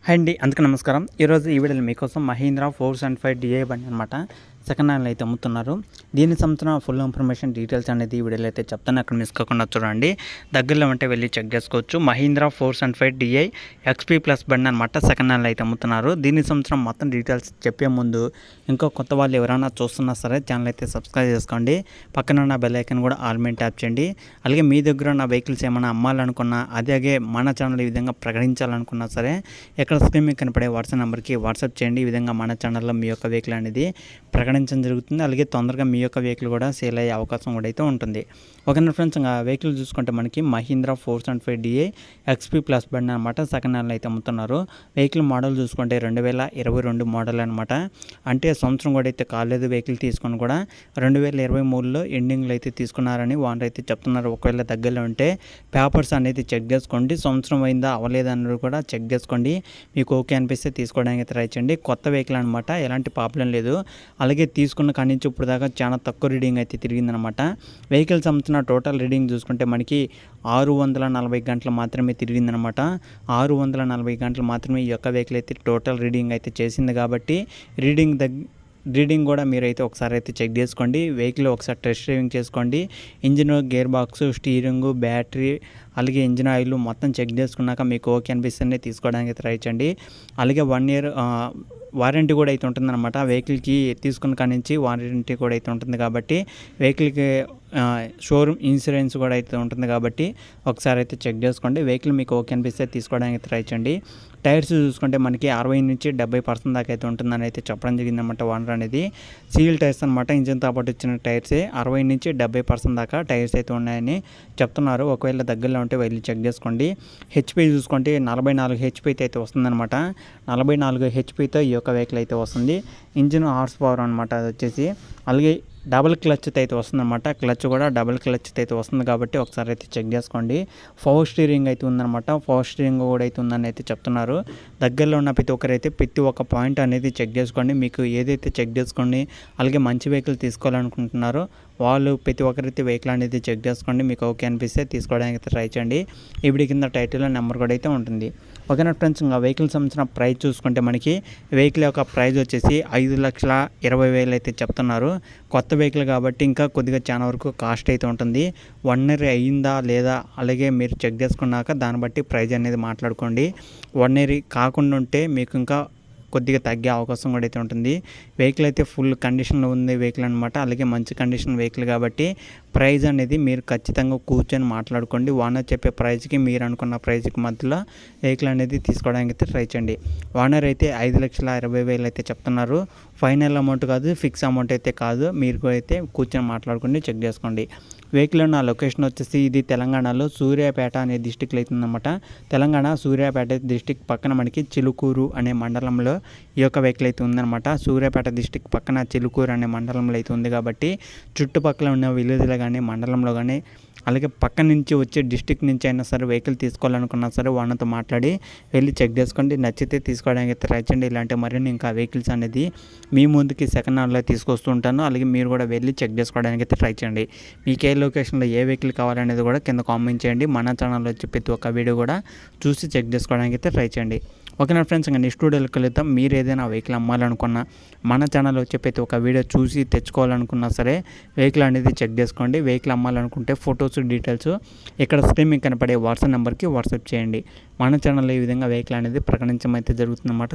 Hi అండి, అందుకు నమస్కారం. ఈరోజు ఈ వీడియోలో మీకోసం మహీంద్రా 475 డిఐ బండి అనమాట సెకండ్ హ్యాండ్లో అయితే అమ్ముతున్నారు. దీనికి సంబంధించిన ఫుల్ ఇన్ఫర్మేషన్ డీటెయిల్స్ అనేది ఈ వీడియోలో అయితే చెప్తాను. అక్కడ మిస్ కాకుండా చూడండి. దగ్గరలో ఉంటే వెళ్ళి చెక్ చేసుకోవచ్చు. మహీంద్రా 475 డిఐ ఎక్స్పీ ప్లస్ బండి అనమాట సెకండ్ హ్యాండ్లో అయితే అమ్ముతున్నారు. దీనికి సంబంధించిన మొత్తం డీటెయిల్స్ చెప్పే ముందు ఇంకో కొత్త వాళ్ళు ఎవరైనా చూస్తున్నా సరే ఛానల్ అయితే సబ్స్క్రైబ్ చేసుకోండి. పక్కన ఉన్న బెల్ ఐకాన్ కూడా ఆల్ మీద ట్యాప్ చేయండి. అలాగే మీ దగ్గర ఉన్న వెహికల్స్ ఏమైనా అమ్మాలనుకున్నా, అలాగే మన ఛానల్ ఈ విధంగా ప్రకటించాలనుకున్నా సరే ఇక్కడ స్క్రీన్ మీద కనపడే వాట్సాప్ నెంబర్కి వాట్సాప్ చేయండి. ఈ విధంగా మన ఛానల్లో మీ యొక్క వెహికల్ అనేది ప్రకటించడం జరుగుతుంది. అలాగే తొందరగా మీ యొక్క వెహికల్ కూడా సేల్ అయ్యే అవకాశం కూడా అయితే ఉంటుంది. ఓకేనా ఫ్రెండ్స్, ఇంకా వెహికల్ చూసుకుంటే మనకి మహీంద్రా 475 డిఐ ఎక్స్పీ ప్లస్ బండి అనమాట సెకండ్ హ్యాండ్లో అయితే అమ్ముతున్నారు. వెహికల్ మోడల్ చూసుకుంటే 2022 మోడల్ అనమాట. అంటే సంవత్సరం కూడా అయితే కాలేదు. వెహికల్ తీసుకొని కూడా 2023లో ఎండింగ్లో అయితే తీసుకున్నారని ఓనర్ అయితే చెప్తున్నారు. ఒకవేళ దగ్గరలో ఉంటే పేపర్స్ అనేది చెక్ చేసుకోండి. సంవత్సరం అయిందా అవ్వలేదన్నది కూడా చెక్ చేసుకోండి. మీకు ఓకే అనిపిస్తే తీసుకోవడానికి ట్రై చేయండి. కొత్త వెహికల్ అనమాట, ఎలాంటి ప్రాబ్లం లేదు. అలాగే తీసుకున్న కాడి నుంచి ఇప్పుడు దాకా చాలా తక్కువ రీడింగ్ అయితే తిరిగిందనమాట. వెహికల్ సంబంధించిన టోటల్ రీడింగ్ చూసుకుంటే మనకి 640 గంటలు మాత్రమే తిరిగిందనమాట. 640 గంటలు మాత్రమే ఈ యొక్క వెహికల్ అయితే టోటల్ రీడింగ్ అయితే చేసింది. కాబట్టి రీడింగ్ కూడా మీరైతే ఒకసారి అయితే చెక్ చేసుకోండి. వెహికల్ ఒకసారి టెస్ట్ డ్రైవింగ్ చేసుకోండి. Engine, gear box, steering, battery, అలాగే ఇంజిన్ ఆయిల్ మొత్తం చెక్ చేసుకున్నాక మీకు ఓకే అనిపిస్తేనే తీసుకోవడానికి ట్రై చేయండి. అలాగే 1 ఇయర్ వారంటీ కూడా అయితే ఉంటుందన్నమాట. వెహికల్కి తీసుకున్న కాడి నుంచి వారంటీ కూడా అయితే ఉంటుంది. కాబట్టి వెహికల్కి షోరూమ్ ఇన్సూరెన్స్ కూడా అయితే ఉంటుంది. కాబట్టి ఒకసారి అయితే చెక్ చేసుకోండి. వెహికల్ మీకు ఓకే అనిపిస్తే తీసుకోవడానికి ట్రై చేయండి. టైర్స్ చూసుకుంటే మనకి 60 నుంచి 70% దాకా అయితే ఉంటుందని అయితే చెప్పడం జరిగిందన్నమాట ఓనర్ అనేది. సీల్ టైర్స్ అనమాట, ఇంజిన్తో పాటు ఇచ్చిన టైర్సే 60 నుంచి 70% దాకా టైర్స్ అయితే ఉన్నాయని చెప్తున్నారు. ఒకవేళ దగ్గరలో ఉంటే వెళ్ళి చెక్ చేసుకోండి. హెచ్పి చూసుకుంటే 44 హెచ్పి అయితే వస్తుందన్నమాట. 44 హెచ్పితో ఈ యొక్క వెహికల్ అయితే వస్తుంది. ఇంజిన్ హార్స్ పవర్ అనమాట అది వచ్చేసి. అలాగే డబుల్ క్లచ్ అయితే వస్తుందన్నమాట. క్లచ్ కూడా డబుల్ క్లచ్ అయితే వస్తుంది. కాబట్టి ఒకసారి అయితే చెక్ చేసుకోండి. పవర్ స్టీరింగ్ అయితే ఉందన్నమాట. పవర్ స్టీరింగ్ కూడా అయితే ఉందని అయితే చెప్తున్నారు. దగ్గరలో ఉన్న ప్రతి ఒక్క పాయింట్ అనేది చెక్ చేసుకోండి. మీకు ఏదైతే చెక్ చేసుకోండి, అలాగే మంచి వెహికల్ తీసుకోవాలనుకుంటున్నారో వాళ్ళు ప్రతి ఒక్కరైతే వెహికల్ అనేది చెక్ చేసుకోండి. మీకు ఓకే అనిపిస్తే తీసుకోవడానికి ట్రై చేయండి. ఇప్పుడు కింద టైటిల్లో నెంబర్ కూడా అయితే ఉంటుంది. ఓకేనా ఫ్రెండ్స్, ఇంకా వెహికల్ సంబంధించిన ప్రైస్ చూసుకుంటే మనకి వెహికల్ యొక్క ప్రైస్ వచ్చేసి 5,20,000 అయితే చెప్తున్నారు. కొత్త వెహికల్ కాబట్టి ఇంకా కొద్దిగా చాలా వరకు కాస్ట్ అయితే ఉంటుంది. 1 ఇయర్ అయ్యిందా లేదా అలాగే మీరు చెక్ చేసుకున్నాక దాన్ని బట్టి ప్రైస్ అనేది మాట్లాడుకోండి. 1 ఇయర్ కాకుండా ఉంటే మీకు ఇంకా కొద్దిగా తగ్గే అవకాశం కూడా అయితే ఉంటుంది. వెహికల్ అయితే ఫుల్ కండిషన్లో ఉంది వెహికల్ అనమాట. అలాగే మంచి కండిషన్ వెహికల్ కాబట్టి ప్రైస్ అనేది మీరు ఖచ్చితంగా కూర్చొని మాట్లాడుకోండి. ఓనర్ చెప్పే ప్రైస్కి మీరు అనుకున్న ప్రైస్కి మధ్యలో వెహికల్ అనేది తీసుకోవడానికి అయితే ట్రై చేయండి. ఓనర్ అయితే 5,20,000 అయితే చెప్తున్నారు. ఫైనల్ అమౌంట్ కాదు, ఫిక్స్ అమౌంట్ అయితే కాదు. మీరు అయితే కూర్చొని మాట్లాడుకోండి, చెక్ చేసుకోండి. వెహికల్ నా లొకేషన్ వచ్చేసి ఇది తెలంగాణలో సూర్యాపేట అనే డిస్టిక్లో అవుతుందన్నమాట. తెలంగాణ సూర్యాపేట డిస్టిక్ పక్కన మనకి చిలుకూరు అనే మండలంలో ఈ యొక్క వెహికల్ అయితే ఉందన్నమాట. సూర్యాపేట డిస్టిక్ పక్కన చిలుకూరు అనే మండలంలో అయితే ఉంది. కాబట్టి చుట్టుపక్కల ఉన్న విలేజ్లో కానీ మండలంలో కానీ అలాగే పక్క నుంచి వచ్చే డిస్టిక్ నుంచి అయినా సరే వెహికల్ తీసుకోవాలనుకున్నా సరే వాళ్ళతో మాట్లాడి వెళ్ళి చెక్ చేసుకోండి. నచ్చితే తీసుకోవడానికి ట్రై చేయండి. ఇలాంటి మరిన్ని ఇంకా వెహికల్స్ అనేది మీ ముందుకి సెకండ్ హ్యాండ్లో తీసుకొస్తూ ఉంటాను. అలాగే మీరు కూడా వెళ్ళి చెక్ చేసుకోవడానికి అయితే ట్రై చేయండి. మీకు ఏ లొకేషన్లో ఏ వెహికల్ కావాలనేది కూడా కింద కామెంట్ చేయండి. మన ఛానల్లో వచ్చి ప్రతి ఒక్క వీడియో కూడా చూసి చెక్ చేసుకోవడానికి అయితే ట్రై చేయండి. ఓకేనా ఫ్రెండ్స్, ఇంకా నెక్స్ట్ వీడియోకి వెళ్తాం. మీరు ఏదైనా వెహికల్ అమ్మాలనుకున్నా మన ఛానల్లో వచ్చే ప్రతి ఒక్క వీడియో చూసి తెచ్చుకోవాలనుకున్నా సరే వెహికల్ అనేది చెక్ చేసుకోండి. వెహికల్ అమ్మాలనుకుంటే ఫొటోస్, డీటెయిల్స్ ఇక్కడ స్క్రీన్ మీద కనపడే వాట్సాప్ నెంబర్కి వాట్సాప్ చేయండి. మన ఛానల్లో ఈ విధంగా వెహికల్ అనేది ప్రకటించడం అయితే జరుగుతుందన్నమాట.